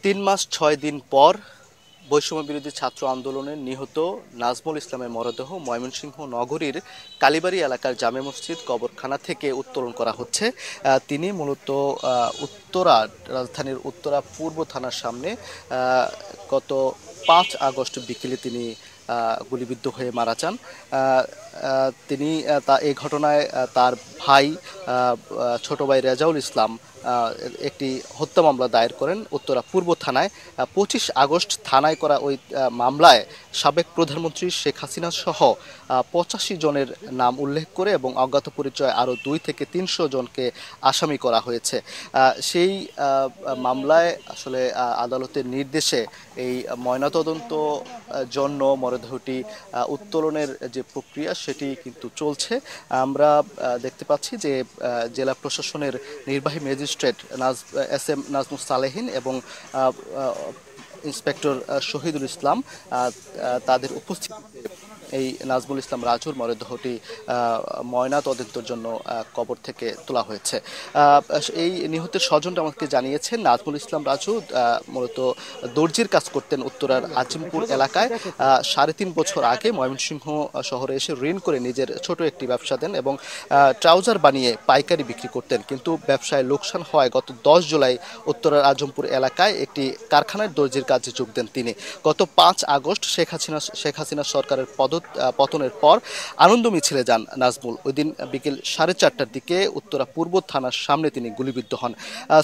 ৩ মাস ৬ দিন পর বৈষম্য বিরোধী ছাত্র আন্দোলনে নিহত নাজমুল ইসলামের মরদেহ ময়মনসিংহ নগরীর কালীবাড়ি এলাকার জামে মসজিদ কবরখানা থেকে উত্তোলন করা হচ্ছে। তিনি মূলত উত্তরা রাজধানীর উত্তরা পূর্ব থানার সামনে গত ৫ আগস্ট বিকেলে তিনি গুলিবিদ্ধ হয়ে মারা যান। তিনি এই ঘটনায় তার ভাই ছোট ভাই রেজাউল ইসলাম একটি হত্যা মামলা দায়ের করেন উত্তরা পূর্ব থানায়। ২৫ আগস্ট থানায় করা ওই মামলায় সাবেক প্রধানমন্ত্রী শেখ হাসিনা সহ ৮৫ জনের নাম উল্লেখ করে এবং অজ্ঞাত পরিচয় আরও ২ থেকে ৩০০ জনকে আসামি করা হয়েছে। সেই মামলায় আসলে আদালতের নির্দেশে এই ময়নাতদন্ত জন্য মরদেহটি উত্তোলনের যে প্রক্রিয়া সেটি কিন্তু চলছে। আমরা দেখতে পাচ্ছি যে জেলা প্রশাসনের নির্বাহী ম্যাজিস্ট্রেট এস এম নাজমুস সালেহীন এবং ইন্সপেক্টর শহীদুল ইসলাম তাদের উপস্থিতিতে এই নাজমুল ইসলাম রাজুর মরদেহটি ময়না তদন্তের জন্য কবর থেকে তোলা হয়েছে। এই নিহতের স্বজনরা আমাকে জানিয়েছেন নাজমুল ইসলাম রাজু মূলত দর্জির কাজ করতেন উত্তরার আজিমপুর এলাকায়। ৩.৫ বছর আগে ময়মনসিংহ শহরে এসে ঋণ করে নিজের ছোট একটি ব্যবসা দেন এবং ট্রাউজার বানিয়ে পাইকারি বিক্রি করতেন, কিন্তু ব্যবসায় লোকসান হওয়ায় গত ১০ জুলাই উত্তরার আজমপুর এলাকায় একটি কারখানার দর্জির কাজে যোগ দেন তিনি। গত ৫ আগস্ট শেখ হাসিনা সরকারের পতনের পর আনন্দ মিছিলে যান নাজমুল। ওই দিন বিকেল ৪:৩০টার দিকে উত্তরা পূর্ব থানার সামনে তিনি গুলিবিদ্ধ হন।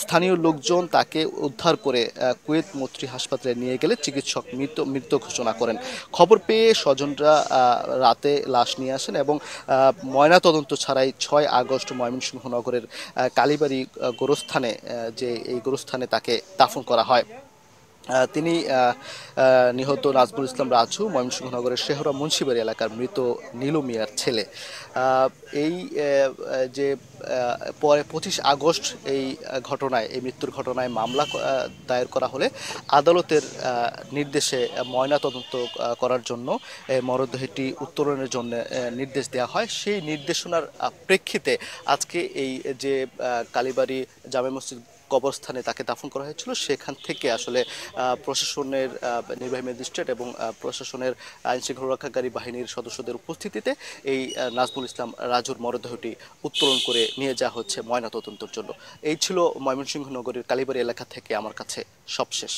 স্থানীয় লোকজন তাকে উদ্ধার করে কুয়েত মৈত্রী হাসপাতালে নিয়ে গেলে চিকিৎসক মৃত ঘোষণা করেন। খবর পেয়ে স্বজনরা রাতে লাশ নিয়ে আসেন এবং ময়নাতদন্ত ছাড়াই ৬ আগস্ট ময়মনসিংহ নগরের কালীবাড়ি গোরস্থানে এই গোরস্থানে তাকে দাফন করা হয়। তিনি নিহত নাজমুল ইসলাম রাজু ময়মনসিংহ নগরের শেহরা মুন্সিবাড়ি এলাকার মৃত নীলু মিয়ার ছেলে। এই যে পরে ২৫ আগস্ট এই মৃত্যুর ঘটনায় মামলা দায়ের করা হলে আদালতের নির্দেশে ময়নাতদন্ত করার জন্য মরদেহটি উত্তোলনের জন্য নির্দেশ দেওয়া হয়। সেই নির্দেশনার প্রেক্ষিতে আজকে এই যে কালীবাড়ি জামে মসজিদ কবরস্থানে তাকে দাফন করা হয়েছিল, সেখান থেকে আসলে প্রশাসনের নির্বাহী ম্যাজিস্ট্রেট এবং প্রশাসনের আইন শৃঙ্খলা রক্ষাকারী বাহিনীর সদস্যদের উপস্থিতিতে এই নাজমুল ইসলাম রাজুর মরদেহটি উত্তোলন করে নিয়ে যাওয়া হচ্ছে ময়নাতদন্তের জন্য। এই ছিল ময়মনসিংহ নগরীর কালীবাড়ি এলাকা থেকে আমার কাছে সবশেষ।